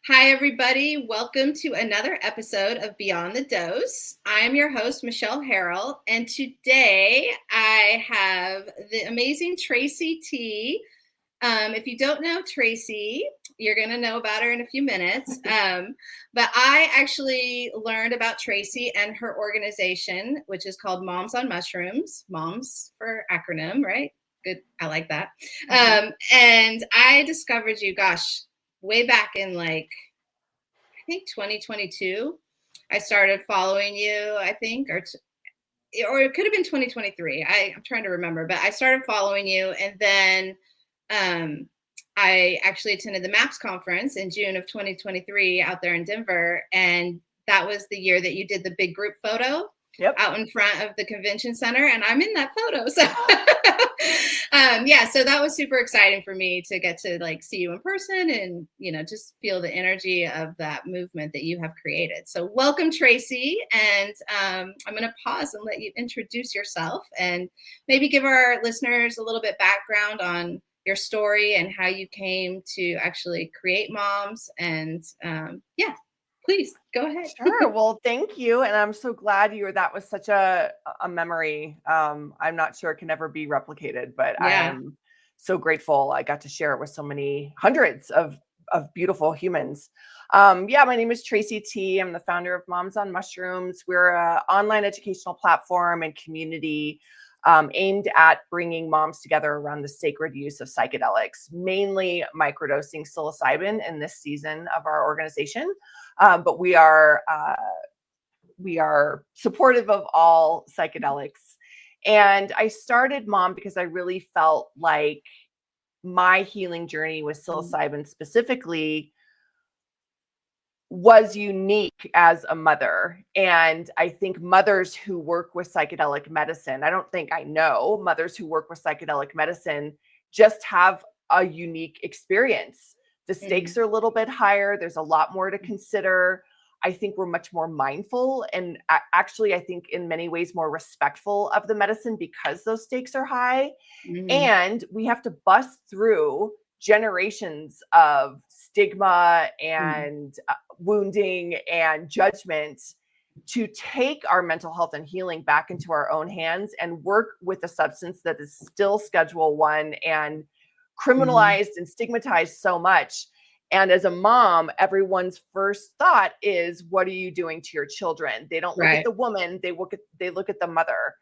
Hi, everybody. Welcome to another episode of Beyond the Dose. I'm your host, Michelle Harrell, and today I have the amazing Tracey Tee. If you don't know Tracey, you're going to know about her in a few minutes. But I actually learned about Tracey and her organization, which is called Moms on Mushrooms. Moms for acronym, right? Good. I like that. And I discovered you, gosh, way back in I think 2022. I started following you, I think, or it could have been 2023. I'm trying to remember, but I started following you, and then I actually attended the MAPS conference in June of 2023 out there in Denver, and that was the year that you did the big group photo out in front of the convention center, and I'm in that photo. So so that was super exciting for me to get to see you in person and just feel the energy of that movement that you have created. So welcome, Tracey, and I'm going to pause and let you introduce yourself and maybe give our listeners a little bit background on your story and how you came to actually create Moms. And please go ahead. Sure. Well, thank you. And I'm so glad that was such a memory. I'm not sure it can ever be replicated, but I'm so grateful I got to share it with so many hundreds of beautiful humans. My name is Tracey Tee. I'm the founder of Moms on Mushrooms. We're an online educational platform and community aimed at bringing moms together around the sacred use of psychedelics, mainly microdosing psilocybin in this season of our organization. But we are supportive of all psychedelics. And I started Mom because I really felt like my healing journey with psilocybin specifically was unique as a mother. And I think mothers who work with psychedelic medicine, I know mothers who work with psychedelic medicine just have a unique experience. The stakes are a little bit higher. There's a lot more to consider. I think we're much more mindful and actually, I think in many ways more respectful of the medicine because those stakes are high. And we have to bust through generations of stigma and wounding and judgment to take our mental health and healing back into our own hands and work with a substance that is still Schedule 1 and criminalized and stigmatized so much. And as a mom, everyone's first thought is, what are you doing to your children? They don't look at the woman, they look at the mother.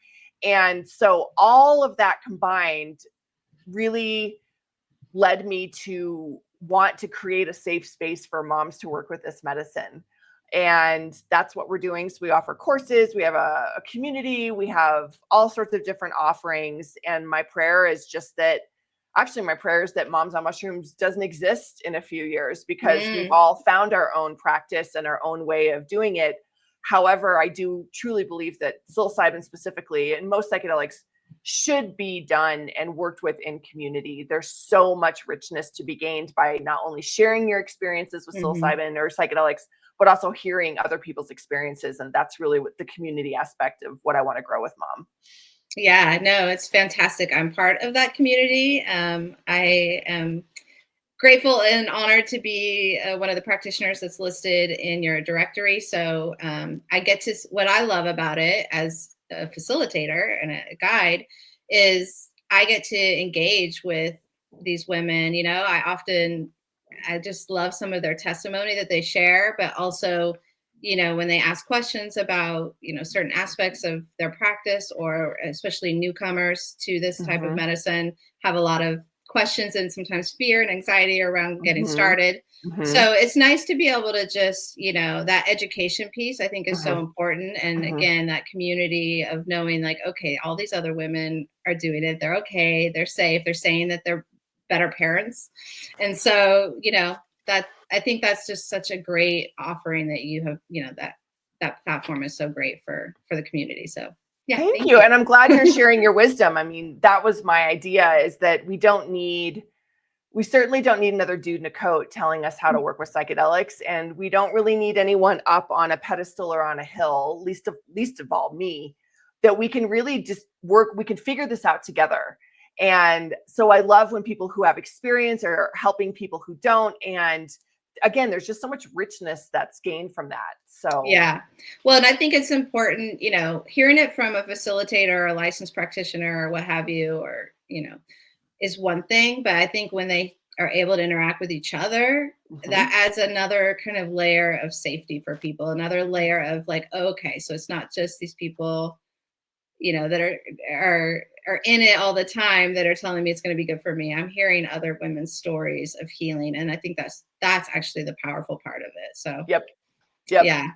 And so all of that combined really led me to want to create a safe space for moms to work with this medicine. And that's what we're doing. So we offer courses, we have a community, we have all sorts of different offerings. And my prayer is that Moms on Mushrooms doesn't exist in a few years because we've all found our own practice and our own way of doing it. However, I do truly believe that psilocybin specifically and most psychedelics should be done and worked with in community. There's so much richness to be gained by not only sharing your experiences with psilocybin or psychedelics, but also hearing other people's experiences. And that's really what the community aspect of what I want to grow with Mom. Yeah, no, it's fantastic. I'm part of that community. I am grateful and honored to be one of the practitioners that's listed in your directory. So I get to, what I love about it as a facilitator and a guide is I get to engage with these women. I just love some of their testimony that they share, but also, when they ask questions about, certain aspects of their practice, or especially newcomers to this type of medicine have a lot of questions and sometimes fear and anxiety around getting started. So it's nice to be able to just, that education piece I think is so important. And again, that community of knowing okay, all these other women are doing it. They're okay. They're safe. They're saying that they're better parents. And so, that I think that's just such a great offering that you have, that platform is so great for the community. So yeah. Thank you. And I'm glad you're sharing your wisdom. I mean, that was my idea, is that we certainly don't need another dude in a coat telling us how to work with psychedelics. And we don't really need anyone up on a pedestal or on a hill, least of all me, that we can really just we can figure this out together. And so I love when people who have experience are helping people who don't. And again, there's just so much richness that's gained from that. So yeah. Well, and I think it's important, you know, hearing it from a facilitator or a licensed practitioner or what have you, or, you know, is one thing. But I think when they are able to interact with each other, that adds another kind of layer of safety for people, another layer of like, okay, so it's not just these people, you know, that are in it all the time that are telling me it's going to be good for me. I'm hearing other women's stories of healing, and I think that's actually the powerful part of it. So yep. yeah,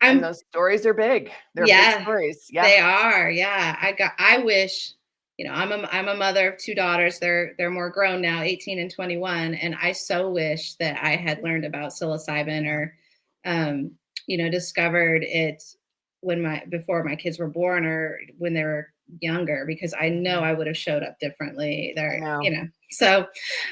And I'm those stories are big. They're big yeah, stories. Yeah. they are. Yeah, I wish, you know, I'm a mother of 2 daughters. They're more grown now, 18 and 21, and I so wish that I had learned about psilocybin or, um, you know, discovered it when before my kids were born or when they were younger, because I know I would have showed up differently I there, know. you know. So,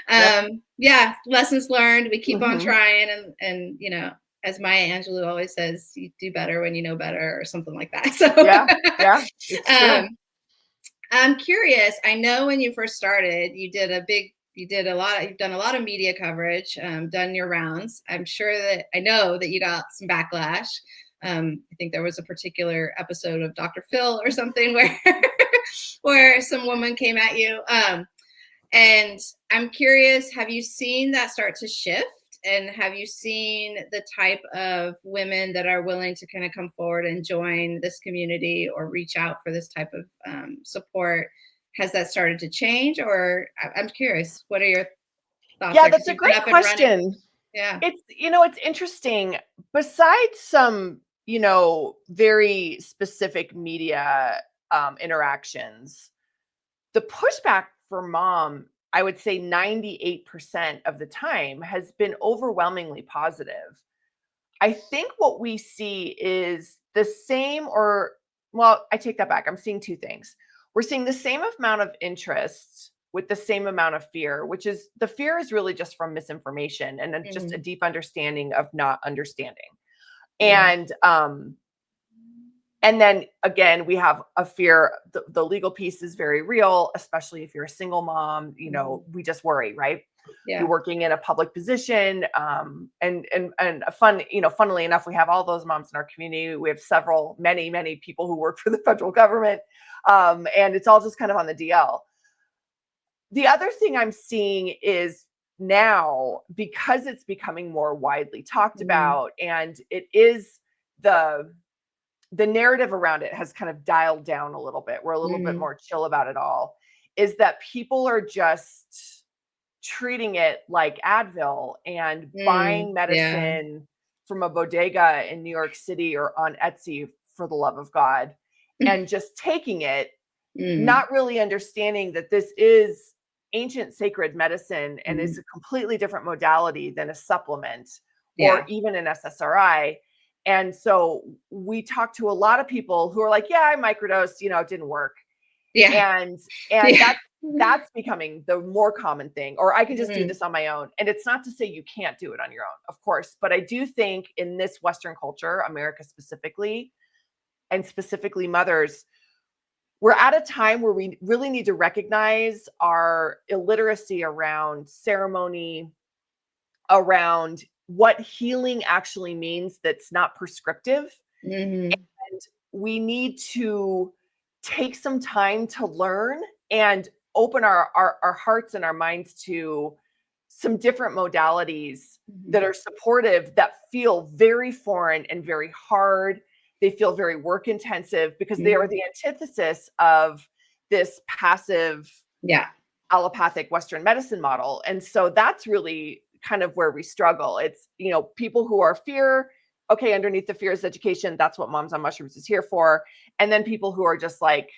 Yep. yeah, lessons learned. We keep on Mhm. trying, and you know, as Maya Angelou always says, you do better when you know better, or something like that. So, Yeah. Yeah. It's true. um, I'm curious. I know when you first started, you've done a lot of media coverage, done your rounds. I know that you got some backlash. I think there was a particular episode of Dr. Phil or something where, where some woman came at you. And I'm curious, have you seen that start to shift? And have you seen the type of women that are willing to kind of come forward and join this community or reach out for this type of support? Has that started to change? Or I'm curious, what are your thoughts Yeah, there? Because that's a you've been great up and running. question. Yeah. It's interesting. Besides some, very specific media interactions, the pushback for mom, I would say 98% of the time has been overwhelmingly positive. I think what we see is the same, or, well, I take that back. I'm seeing two things. We're seeing the same amount of interest with the same amount of fear, which is the fear is really just from misinformation and then just a Mhm. deep understanding of not understanding. Yeah. And then again, we have a fear. The legal piece is very real, especially if you're a single mom. Mhm. We just worry, right? You're Yeah. working in a public position, and funnily enough, we have all those moms in our community. We have many people who work for the federal government, and it's all just kind of on the DL. The other thing I'm seeing is now, because it's becoming more widely talked Mhm. about, and it is the narrative around it has kind of dialed down a little bit. We're a little bit Mhm. more chill about it all. Is that people are just treating it like Advil and Mm. buying Yeah. medicine from a bodega in New York City or on Etsy, for the love of God, and just taking it, Mm. not really understanding that this is ancient sacred medicine and is Mm. a completely different modality than a supplement or Yeah. even an SSRI. And so we talk to a lot of people who are like, yeah, I microdosed, it didn't work. Yeah. And Yeah. that's becoming the more common thing, or I can just do Mhm. this on my own. And it's not to say you can't do it on your own, of course, but I do think in this Western culture, America specifically, and specifically mothers, we're at a time where we really need to recognize our illiteracy around ceremony, around what healing actually means that's not prescriptive. Mhm. And we need to take some time to learn and open our hearts and our minds to some different modalities Mhm. that are supportive, that feel very foreign and very hard. They feel very work intensive because they are Mhm. the antithesis of this passive Yeah. allopathic Western medicine model. And so that's really kind of where we struggle. It's, people who are fear, okay, underneath the fear is education. That's what Moms on Mushrooms is here for. And then people who are just like,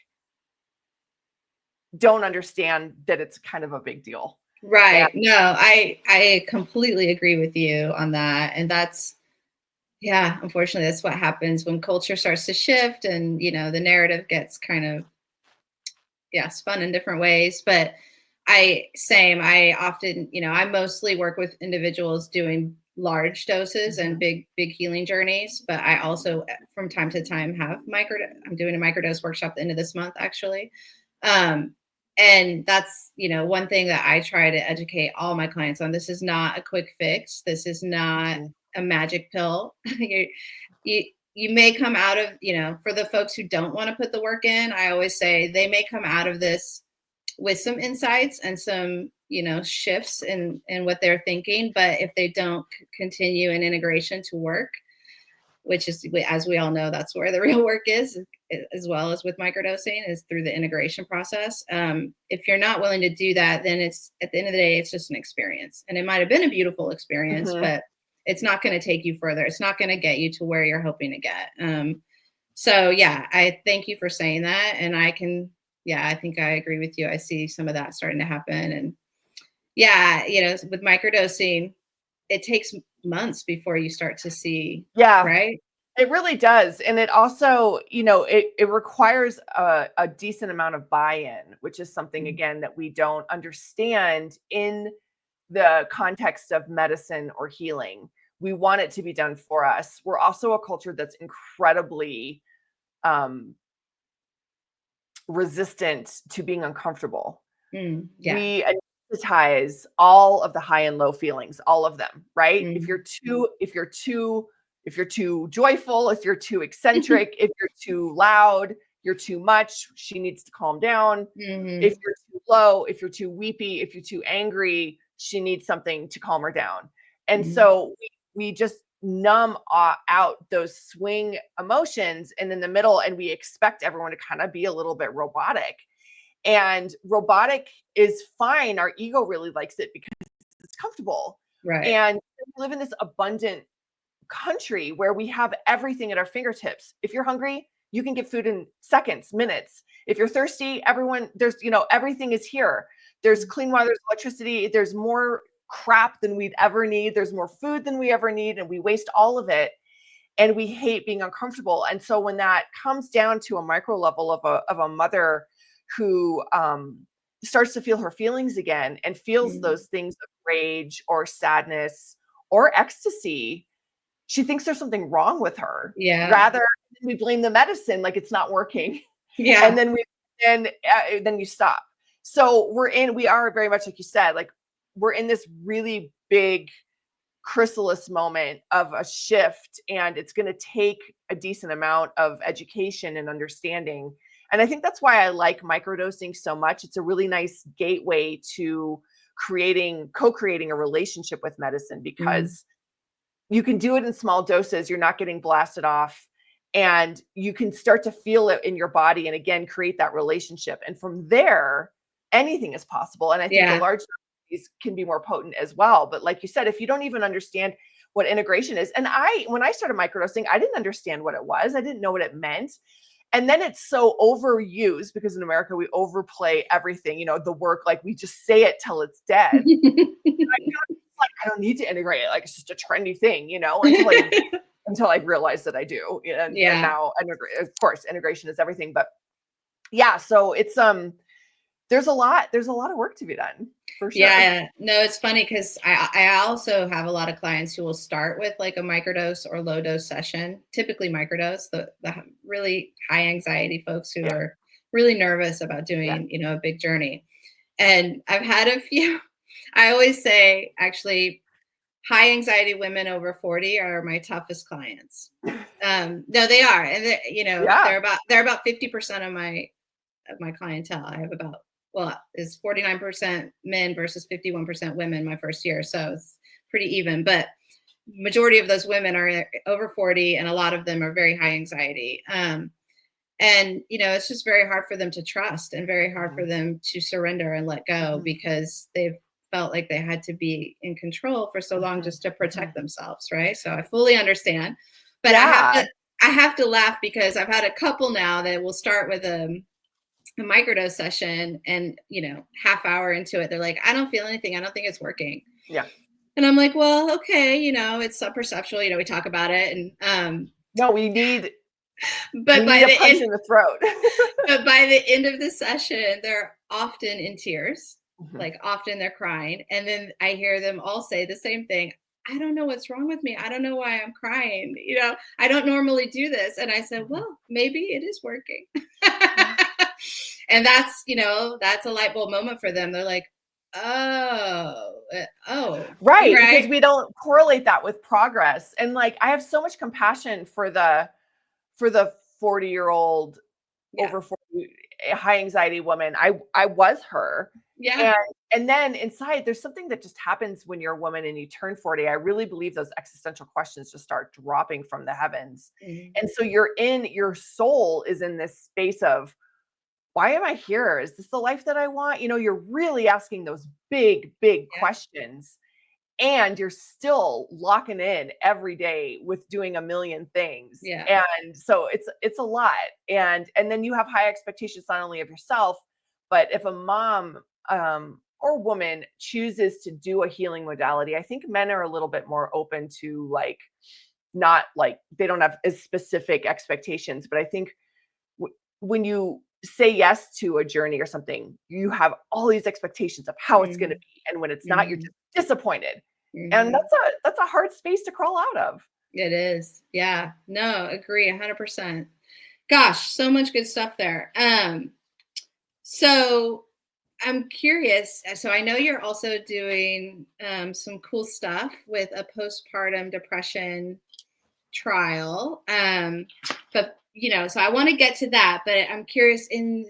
don't understand that it's kind of a big deal. And Right. No, I completely agree with you on that. And that's, yeah, unfortunately that's what happens when culture starts to shift, and you know the narrative gets kind of, yeah, spun in different ways. But I often, you know, I mostly work with individuals doing large doses and Mhm. big healing journeys, but I also from time to time have I'm doing a microdose workshop at the end of this month actually. Um And that's, one thing that I try to educate all my clients on. This is not a quick fix. This is not Mhm. a magic pill. you, you may come out of, for the folks who don't want to put the work in, I always say they may come out of this with some insights and some, shifts in what they're thinking. But if they don't continue in integration to work, which is, as we all know, that's where the real work is, as well as with microdosing, is through the integration process. If you're not willing to do that, then it's, at the end of the day, it's just an experience. And it might have been a beautiful experience, Mhm. but it's not going to take you further. It's not going to get you to where you're hoping to get. So yeah, I thank you for saying that. And I think I agree with you. I see some of that starting to happen. And yeah, with microdosing, it takes months before you start to see, Yeah. right? It really does. And it also, it requires a decent amount of buy-in, which is something, again, that we don't understand in the context of medicine or healing. We want it to be done for us. We're also a culture that's incredibly um, resistant to being uncomfortable. Yeah. We anesthetize all of the high and low feelings, all of them, right? If Mm. you're too if you're too joyful, if you're too eccentric, if you're too loud, you're too much, she needs to calm down. If Mhm. you're too low, if you're too weepy, if you're too angry, she needs something to calm her down. And Mhm. so we just numb out those swing emotions and in the middle, and we expect everyone to kind of be a little bit robotic. And robotic is fine. Our ego really likes it because it's comfortable. Right. And we live in this abundant country where we have everything at our fingertips. If you're hungry, you can get food in seconds, minutes. If you're thirsty, everything is here. There's Mm. clean water, there's electricity, there's more crap than we'd ever need. There's more food than we ever need, and we waste all of it. And we hate being uncomfortable. And so when that comes down to a micro level of a mother who starts to feel her feelings again and feels Mm. those things of rage or sadness or ecstasy, she thinks there's something wrong with her. Yeah. Rather, we blame the medicine like it's not working, and Yeah. then you stop. So we are very much like you said, like we're in this really big chrysalis moment of a shift, and it's going to take a decent amount of education and understanding. And I think that's why I like microdosing so much. It's a really nice gateway to co-creating a relationship with medicine, Mm. because you can do it in small doses. You're not getting blasted off, and you can start to feel it in your body and again create that relationship. And from there, anything is possible. And I think the Yeah. large doses can be more potent as well. But like you said, if you don't even understand what integration is, and when I started microdosing, I didn't understand what it was. I didn't know what it meant. And then it's so overused because in America we overplay everything, the work, like we just say it till it's dead. Like, I don't need to integrate it. Like, it's just a trendy thing, until I realized that I do. And Yeah. now, of course, integration is everything. But yeah, so it's there's a lot of work to be done for sure. Yeah. No, it's funny because I also have a lot of clients who will start with like a microdose or low dose session, typically microdose, the really high anxiety folks who Yeah, are really nervous about yeah, doing, a big journey. And I've had a few, I always say, actually, high anxiety women over 40 are my toughest clients. No, they are. And yeah. they're about 50% of my clientele. I have about, well, it's 49% men versus 51% women my first year. So it's pretty even. But majority of those women are over 40, and a lot of them are very high anxiety. And it's just very hard for them to trust, and very hard for Mhm, them to surrender and let go, mhm, because they've felt like they had to be in control for so long mhm, just to mhm. protect themselves, right? So I fully understand. But Yeah. I have to laugh because I've had a couple now that will start with a microdose session, and half hour into it they're like, I don't feel anything, I don't think it's working. Yeah. And I'm like, well, okay, it's subperceptual, we talk about it. And No, we but need a punch in the throat. by the end of the session, they're often in tears, Mhm, like often they're crying. And then I hear them all say the same thing. I don't know what's wrong with me. I don't know why I'm crying. I don't normally do this. And I said, mhm. well, maybe it is working. Yeah. And that's, that's a light bulb moment for them. They're like, oh, Right, because right. we don't correlate that with progress. And like I have so much compassion for the 40-year-old Yeah. over 40 high anxiety woman. I was her. Yeah. And then inside there's something that just happens when you're a woman and you turn 40. I really believe those existential questions just start dropping from the heavens. Mhm. And so your soul is in this space of, why am I here? Is this the life that I want? You're really asking those big, big Yeah. questions, and you're still locking in every day with doing a million things. Yeah. And so it's a lot. And then you have high expectations not only of yourself, but if a mom or woman chooses to do a healing modality, I think men are a little bit more open to like, not like they don't have as specific expectations, but I think when you say yes to a journey or something, you have all these expectations of how it's going to Mhm. be, and when it's not, you're Mhm. just disappointed. And Mhm. that's a hard space to crawl out of. It is. Yeah. No, agree 100%. Gosh, so much good stuff there. So I'm curious. So I know you're also doing some cool stuff with a postpartum depression trial. But so I want to get to that, but I'm curious in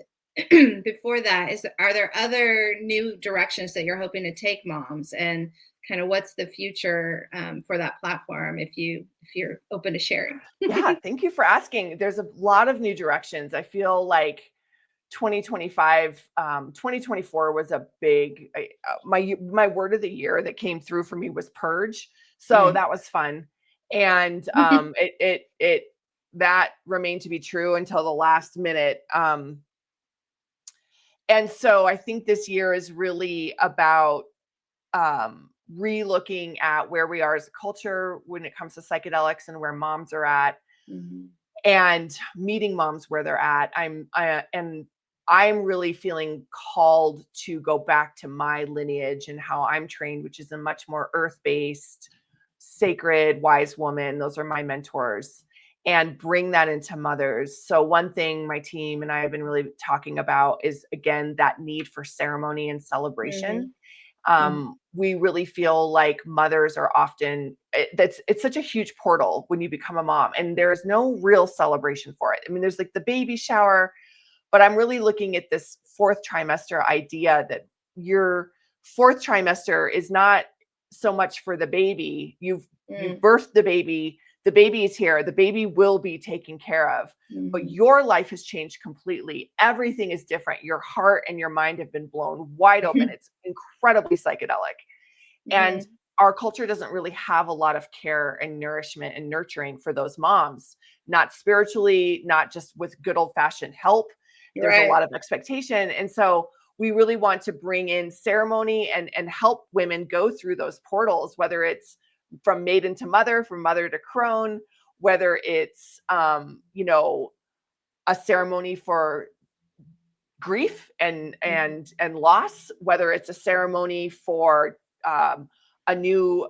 before that, are there other new directions that you're hoping to take moms, and kind of what's the future for that platform if you're open to sharing? Yeah, thank you for asking. There's a lot of new directions. I feel like 2025, 2024 was a big, my word of the year that came through for me was purge. So Mm. that was fun. And it that remained to be true until the last minute. And so I think this year is really about re-looking at where we are as a culture when it comes to psychedelics and where moms are at, Mhm. and meeting moms where they're at. And I'm really feeling called to go back to my lineage and how I'm trained, which is a much more earth-based, sacred, wise woman. Those are my mentors, and bring that into mothers. So one thing my team and I have been really talking about is, again, that need for ceremony and celebration. Mhm. Mhm. We really feel like mothers are often, it's such a huge portal when you become a mom, and there's no real celebration for it. I mean, there's like the baby shower, but I'm really looking at this fourth trimester idea that your fourth trimester is not so much for the baby. You've Mm. birthed the baby is here, the baby will be taken care of, but Mhm. your life has changed completely. Everything is different. Your heart and your mind have been blown wide open. It's incredibly psychedelic. And Mhm. our culture doesn't really have a lot of care and nourishment and nurturing for those moms, not spiritually, not just with good old fashioned help. There's a Right. lot of expectation. And so we really want to bring in ceremony and help women go through those portals, whether it's from maiden to mother, from mother to crone, whether it's, a ceremony for grief Mhm. and loss, whether it's a ceremony for um, a new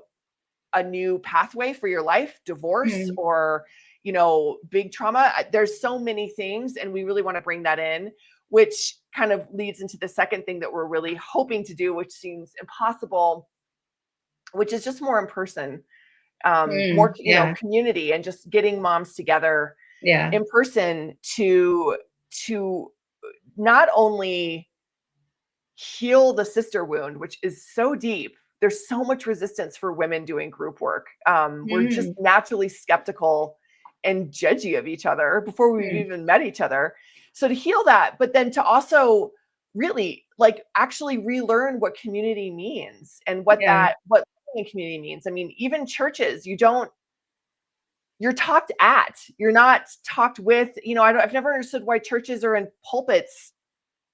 pathway for your life, divorce, Mhm. or big trauma. There's so many things, and we really want to bring that in, which kind of leads into the second thing that we're really hoping to do, which seems impossible, which is just more in person, more Mm. Yeah. community, and just getting moms together Yeah. in person to not only heal the sister wound, which is so deep. There's so much resistance for women doing group work. We're just Mm. naturally skeptical and judgy of each other before we've Mm. even met each other. So to heal that, but then to also really like actually relearn what community means and what Yeah. what living in community means. I mean, even churches, you're talked at, you're not talked with. I've never understood why churches are in pulpits,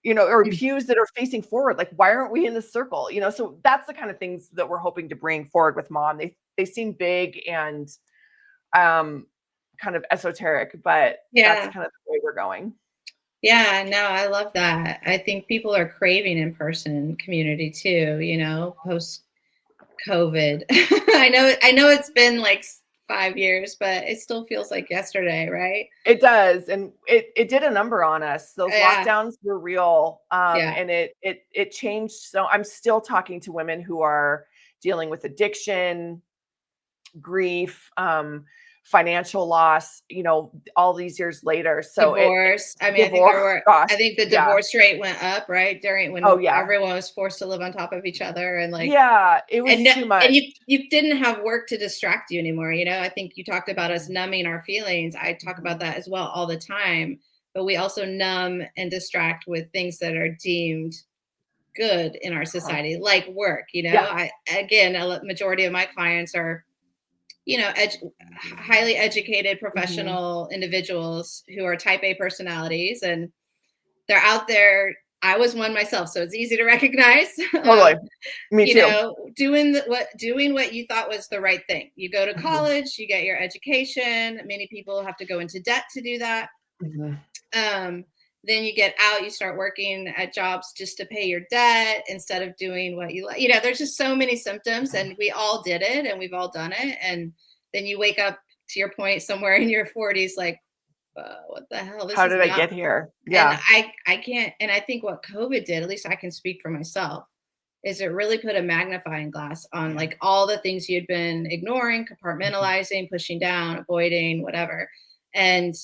or Mm. pews that are facing forward. Like, why aren't we in a circle? So that's the kind of things that we're hoping to bring forward with mom. They seem big and um kind of esoteric, but that's Yeah. kind of the way we're going. Yeah, no, I love that. I think people are craving in-person community too, post COVID. I know it's been like 5 years, but it still feels like yesterday, right? It does, and it did a number on us. Those Yeah, lockdowns were real, yeah, and it changed. So I'm still talking to women who are dealing with addiction, grief, financial loss, all these years later. So it divorce. I mean, divorce, gosh, I think the yeah. divorce rate went up, right? During Oh, when yeah. everyone was forced to live on top of each other and like Yeah, it was and no, too and much. you didn't have work to distract you anymore. I think you talked about us numbing our feelings. I talk about Mhm, that as well all the time, but we also numb and distract with things that are deemed good in our uh-huh. society, like work. Yeah. I again, majority of my clients are highly educated Mhm. professional individuals who are type A personalities, and they're out there. I was one myself, so it's easy to recognize. Totally. Me too. Doing what you thought was the right thing. You go to Mhm, college, you get your education. Many people have to go into debt to do that. mhm, Um, then you get out, you start working at jobs just to pay your debt instead of doing what you like. There's just so many symptoms, mhm. and we all did it, and we've all done it. And then you wake up, to your point, somewhere in your 40s, like, what the hell? This How is did I not. get here? And Yeah. I can't. And I think what COVID did, at least I can speak for myself, is it really put a magnifying glass on Yeah. like all the things you'd been ignoring, Mhm, compartmentalizing, pushing down, avoiding, whatever. And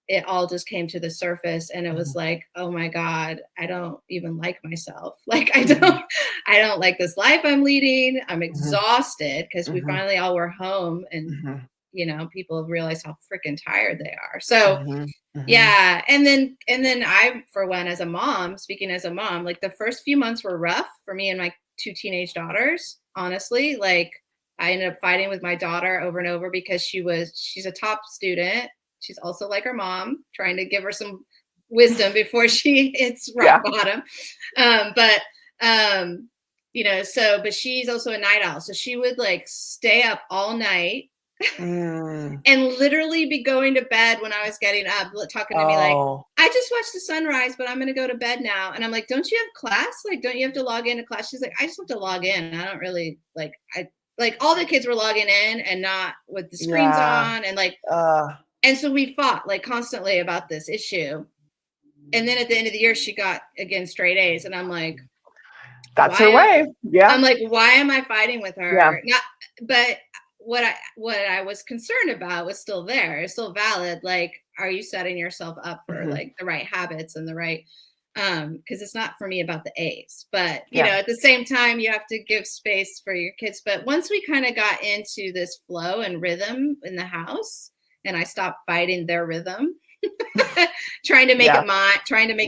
it all just came to the surface, and it was mhm, like, oh my god, I don't even like myself. Like, mhm, I don't like this life I'm leading. I'm mhm, exhausted because we mhm, finally all were home, and mhm, people have realized how freaking tired they are. So mhm, mhm. yeah, and then I, for one, as a mom, speaking as a mom, like the first few months were rough for me and my two teenage daughters. Honestly, like I ended up fighting with my daughter over and over because she's a top student. She's also like her mom, trying to give her some wisdom before she hits rock Yeah. bottom. But but she's also a night owl, so she would like stay up all night Mm. and literally be going to bed when I was getting up, talking to me like, Oh, I just watched the sunrise, but I'm going to go to bed now. And I'm like, don't you have class? Like, don't you have to log into class? She's like, I just have to log in. I don't really like all the kids were logging in and not with the screens yeah. on. And like, Uh, and so we fought like constantly about this issue. And then at the end of the year, she got again straight A's. And that's her why way. Yeah. I'm like, why am I fighting with Yeah. her? Not, but what I was concerned about was still there. It's still valid. Like, are you setting yourself up for Mhm. like the right habits and the right because it's not for me about the A's. But Yeah. at the same time, you have to give space for your kids. But once we kind of got into this flow and rhythm in the house, and I stopped fighting their rhythm, Yeah. trying to make it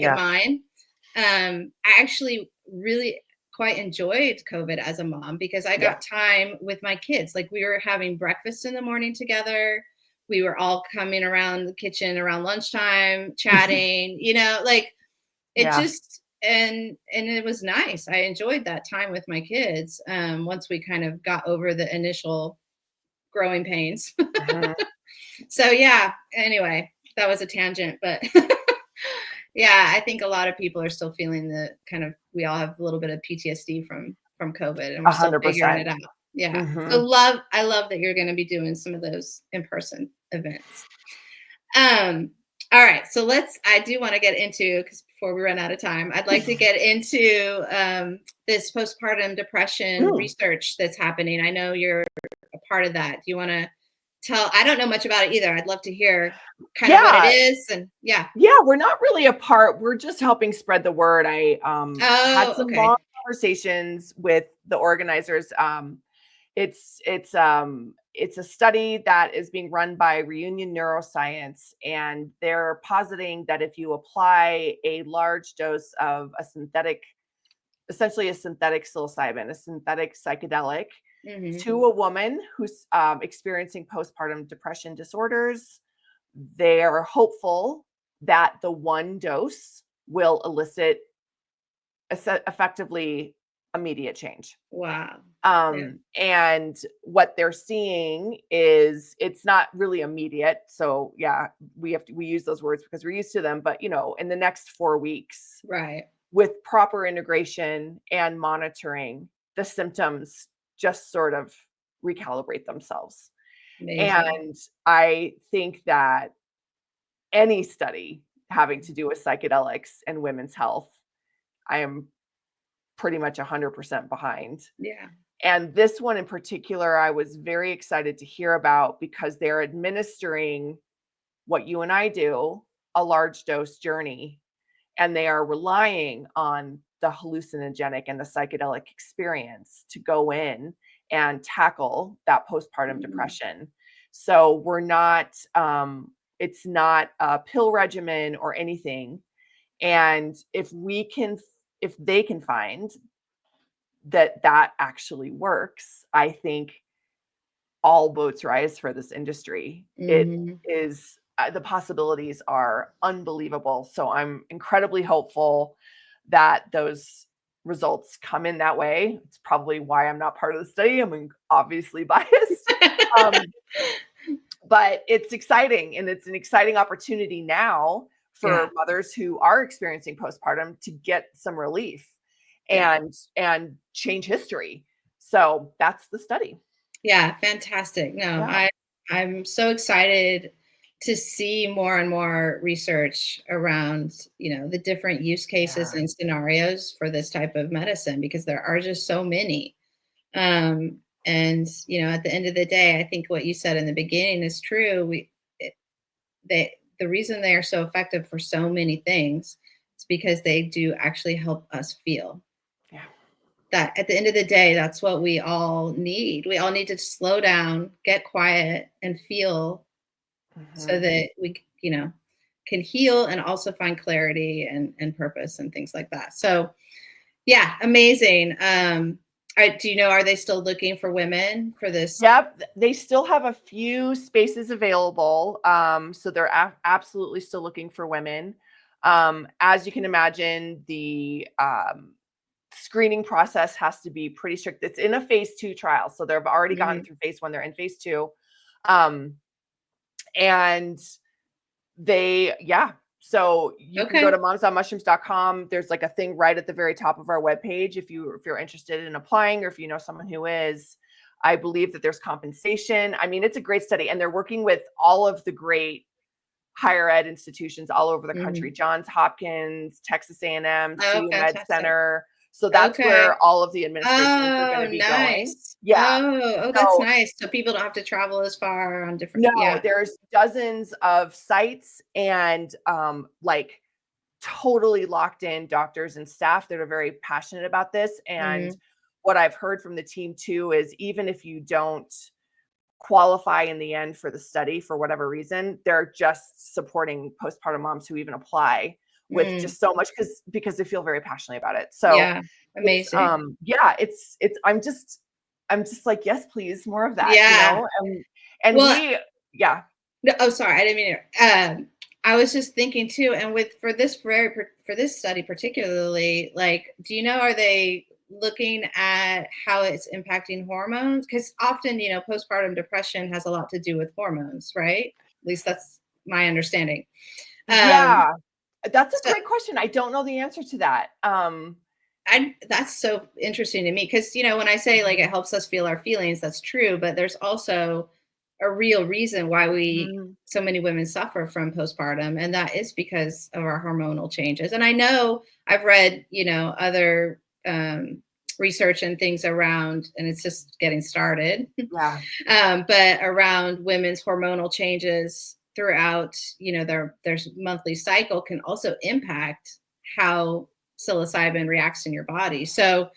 Yeah. mine. I actually really quite enjoyed COVID as a mom because I Yeah. got time with my kids. Like we were having breakfast in the morning together. We were all coming around the kitchen around lunchtime, chatting, like it Yeah. just and it was nice. I enjoyed that time with my kids. Once we kind of got over the initial growing pains. Mhm. So yeah, anyway, that was a tangent, but yeah, I think a lot of people are still feeling the kind of we all have a little bit of PTSD from COVID and we're still figuring 100%. it out. Yeah. So Mhm. I love that you're going to be doing some of those in-person events. Um all right, so I do want to get into because before we run out of time, I'd like to get into this postpartum depression Mm. research that's happening. I know you're a part of that. Do you want to I don't know much about it either. I'd love to hear kind of what it Yeah. is and yeah. Yeah, we're not really apart. We're just helping spread the word. I had Oh, some long okay. conversations with the organizers. It's a study that is being run by Reunion Neuroscience, and they're positing that if you apply a large dose of essentially a synthetic psilocybin, a synthetic psychedelic, Mhm. to a woman who's experiencing postpartum depression disorders, they're hopeful that the one dose will elicit effectively immediate change. Wow. Yeah. And what they're seeing is it's not really immediate. So yeah, we use those words because we're used to them. But in the next 4 weeks, Right. with proper integration and monitoring, the symptoms just sort of recalibrate themselves. Amazing. And I think that any study having to do with psychedelics and women's health, I am pretty much 100% behind. Yeah. And this one in particular, I was very excited to hear about because they're administering what you and I do, a large dose journey, and they are relying on the hallucinogenic and the psychedelic experience to go in and tackle that postpartum Mhm. depression. So we're not, it's not a pill regimen or anything. And if they can find that that actually works, I think all boats rise for this industry. It Mhm. is the possibilities are unbelievable. So I'm incredibly hopeful that those results come in that way. It's probably why I'm not part of the study. I'm obviously biased. Um, but it's exciting and it's an exciting opportunity now Yeah. for mothers who are experiencing postpartum to get some relief Yeah. and change history. So that's the study. Yeah, fantastic. No, Yeah. I'm so excited to see more and more research around, the different use cases Yeah. and scenarios for this type of medicine because there are just so many. And at the end of the day, I think what you said in the beginning is true. It, the reason they are so effective for so many things is because they do actually help us feel Yeah. that at the end of the day, that's what we all need. We all need to slow down, get quiet, and feel so Mhm. that we, can heal and also find clarity and purpose and things like that. So, yeah, amazing. Do you know, are they still looking for women for this? Yep, they still have a few spaces available, so they're absolutely still looking for women. As you can imagine, the screening process has to be pretty strict. It's in a phase 2 trial, so they've already gone Mhm. through phase 1, they're in phase 2. Um, and so you can go Okay. to momsonmushrooms.com. There's like a thing right at the very top of our webpage if you're interested in applying or if you know someone who is. I believe that there's compensation. I mean, it's a great study, and they're working with all of the great higher ed institutions all over the country: Mhm. Johns Hopkins, Texas A&M, Oh, CU Med fantastic. Center. So that's Okay. where all of the administrations are going Oh, to be going. nice. Yeah. Oh, that's So nice. So people don't have to travel as far on different, no, yeah. there's dozens of sites and like totally locked in doctors and staff that are very passionate about this. And Mhm. what I've heard from the team too is even if you don't qualify in the end for the study for whatever reason, they're just supporting postpartum moms who even apply with Mm. just so much because they feel very passionately about it. So Yeah, it's amazing. it's I'm just like, yes, please, more of that, you Yeah. know? And Well, we yeah. no, oh, sorry, I didn't mean I was just thinking too, and with for this study particularly, like, do you know, are they looking at how it's impacting hormones? Because often, postpartum depression has a lot to do with hormones, right? At least that's my understanding. Um, Yeah, that's a so great question. I don't know the answer to that. that's so interesting to me because when I say like it helps us feel our feelings, that's true, but there's also a real reason why we Mhm. so many women suffer from postpartum, and that is because of our hormonal changes. And I know I've read other research and things around, and it's just getting started, Yeah. but around women's hormonal changes throughout their monthly cycle can also impact how psilocybin reacts in your body. So,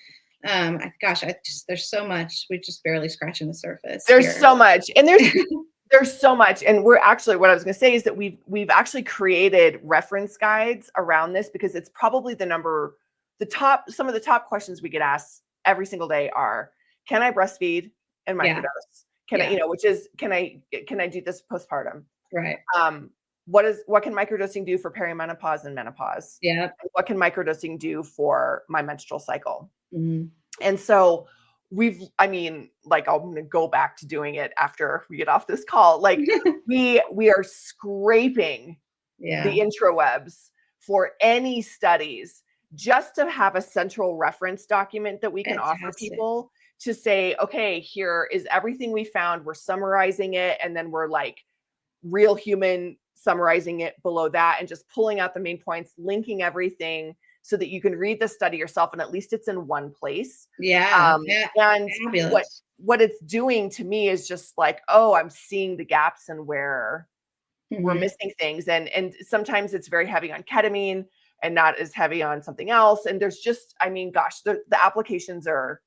gosh, there's so much. We're just barely scratching the surface There's here. so much, and there's so much, and we're actually what I was gonna say is that we've actually created reference guides around this because it's probably some of the top questions we get asked every single day are, "Can I breastfeed and Yeah, microdose? Can I," yeah, which is, can I do this postpartum? right. Um, what can microdosing do for perimenopause and menopause? Yeah. And what can microdosing do for my menstrual cycle? Mhm. And so I mean, like, I'm gonna go back to doing it after we get off this call. Like, we are scraping Yeah, the intrawebs for any studies just to have a central reference document that we can offer fantastic. people to say, okay, here is everything we found. We're summarizing it. And then we're like real human summarizing it below that and just pulling out the main points, linking everything so that you can read the study yourself. And at least it's in one place. Yeah. And Fabulous. what it's doing to me is just like, oh, I'm seeing the gaps and where we're missing things. And sometimes it's very heavy on ketamine and not as heavy on something else. And there's just, I mean, gosh, the applications are,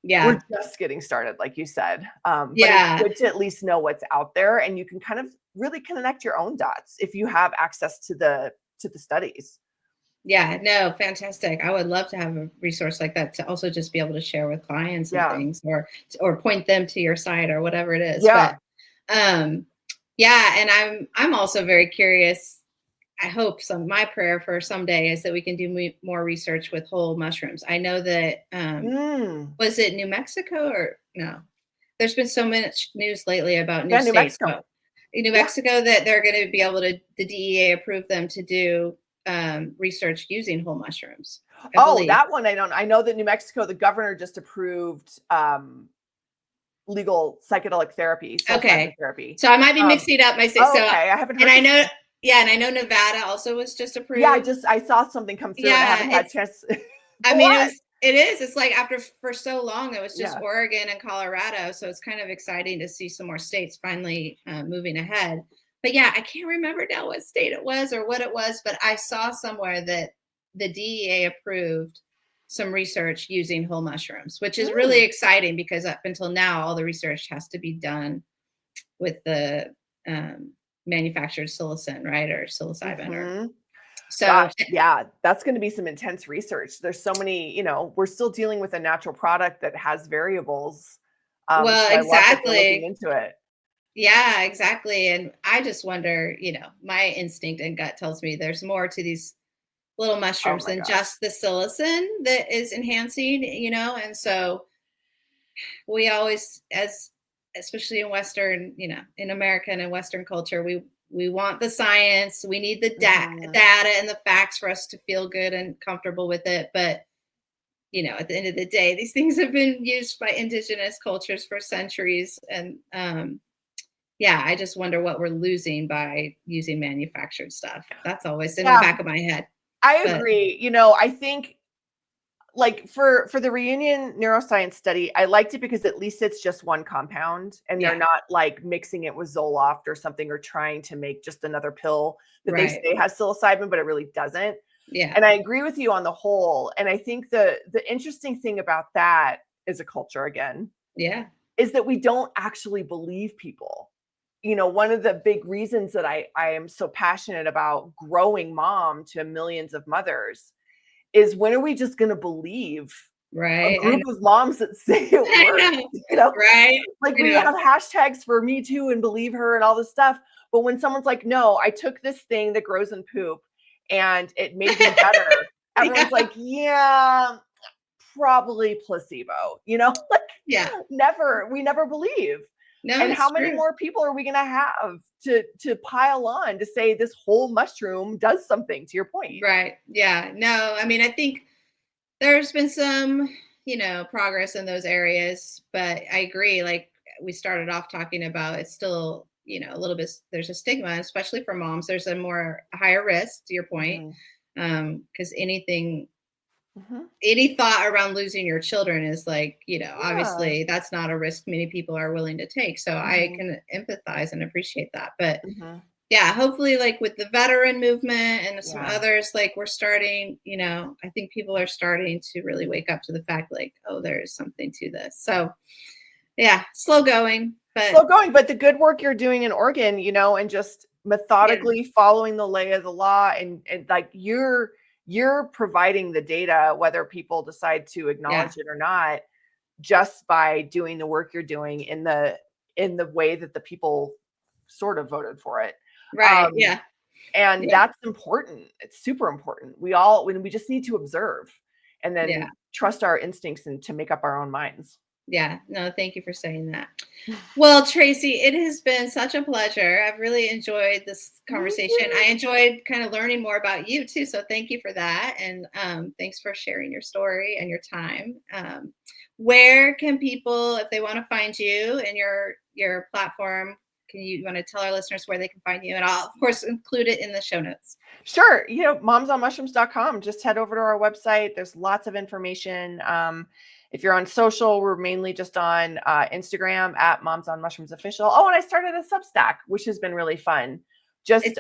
we're just getting started, like you said. But it's good to at least know what's out there, and you can kind of really connect your own dots if you have access to the studies. Yeah, no, fantastic. I would love to have a resource like that to also just be able to share with clients and things, or point them to your site or whatever it is. But yeah, and I'm also very curious. I hope my prayer for someday is that we can do more research with whole mushrooms. I know that was it New Mexico or no? There's been so much news lately about new states. Mexico. New Mexico that they're going to be able to, the DEA approved them to do research using whole mushrooms. That one I know that New Mexico, the governor just approved legal psychedelic therapy. Therapy. So I might be mixing up my state. I haven't heard. And I know, and I know Nevada also was just approved. Yeah, I saw something come through. And I haven't had a chance. I mean, it is. It's like for so long, it was just Oregon and Colorado. So it's kind of exciting to see some more states finally moving ahead. But yeah, I can't remember now what state it was or what it was, but I saw somewhere that the DEA approved some research using whole mushrooms, which is really exciting because up until now, all the research has to be done with the manufactured psilocin, right? Or psilocybin. So gosh, yeah, that's going to be some intense research. There's so many, we're still dealing with a natural product that has variables. Well, so exactly. Looking into it. Yeah, exactly. And I just wonder, my instinct and gut tells me there's more to these little mushrooms than just the psilocin that is enhancing, and so we always, especially in Western, in America and in Western culture, we want the science, we need the data and the facts for us to feel good and comfortable with it. But, at the end of the day, these things have been used by indigenous cultures for centuries. And I just wonder what we're losing by using manufactured stuff. That's always in the back of my head. I agree. I think like for the Reunion neuroscience study, I liked it because at least it's just one compound and they're not like mixing it with Zoloft or something or trying to make just another pill that they say has psilocybin, but it really doesn't. Yeah. And I agree with you on the whole. And I think the interesting thing about that is a culture again. Yeah. Is that we don't actually believe people. One of the big reasons that I am so passionate about growing Mom to millions of mothers is when are we just going to believe a group of moms that say it works? Right. Like we have hashtags for Me Too and believe her and all this stuff. But when someone's like, no, I took this thing that grows in poop and it made me better. Everyone's like, yeah, probably placebo, we never believe. No, and how many more people are we going to have to pile on to say this whole mushroom does something, to your point? Right. Yeah. No, I mean, I think there's been some, progress in those areas, but I agree. Like we started off talking about, it's still, a little bit, there's a stigma, especially for moms. There's a higher risk, to your point. Because any thought around losing your children is like, obviously that's not a risk many people are willing to take. So I can empathize and appreciate that. But hopefully like with the veteran movement and some others, like we're starting, I think people are starting to really wake up to the fact like, oh, there is something to this. So slow going, but the good work you're doing in Oregon, and just methodically following the lay of the law and like you're providing the data, whether people decide to acknowledge it or not, just by doing the work you're doing in the way that the people sort of voted for it. Right. And that's important. It's super important. We just need to observe and then trust our instincts and to make up our own minds. Yeah. No, thank you for saying that. Well, Tracey, it has been such a pleasure. I've really enjoyed this conversation. I enjoyed kind of learning more about you too. So thank you for that. And thanks for sharing your story and your time. where can people, if they want to find you and your platform, you want to tell our listeners where they can find you? And I'll of course include it in the show notes. Sure. momsonmushrooms.com. Just head over to our website. There's lots of information. If you're on social, we're mainly just on Instagram at Moms on Mushrooms Official. Oh, and I started a Substack, which has been really fun. Just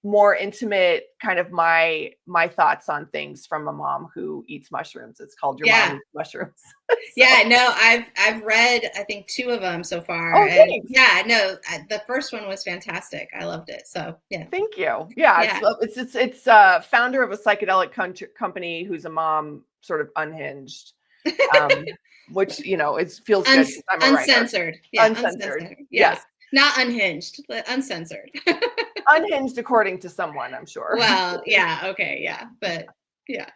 more intimate, kind of my thoughts on things from a mom who eats mushrooms. It's called Your Mom Eats Mushrooms. Yeah, no, I've read I think 2 of them so far. Oh, And thanks. yeah, no, the first one was fantastic. I loved it. So yeah. Thank you. Yeah, it's founder of a psychedelic company who's a mom, sort of unhinged, which it feels good. I'm a writer. Uncensored. Yeah, Uncensored. Yeah. Yes. Not unhinged, but uncensored. Unhinged according to someone, I'm sure. Well, yeah, okay, yeah, but yeah.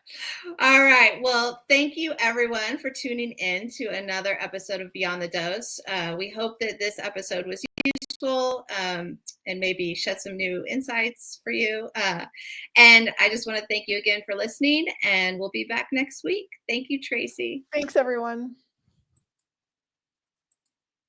All right. Well, thank you everyone for tuning in to another episode of Beyond the Dose. We hope that this episode was useful and maybe shed some new insights for you. And I just want to thank you again for listening, and we'll be back next week. Thank you, Tracey. Thanks, everyone.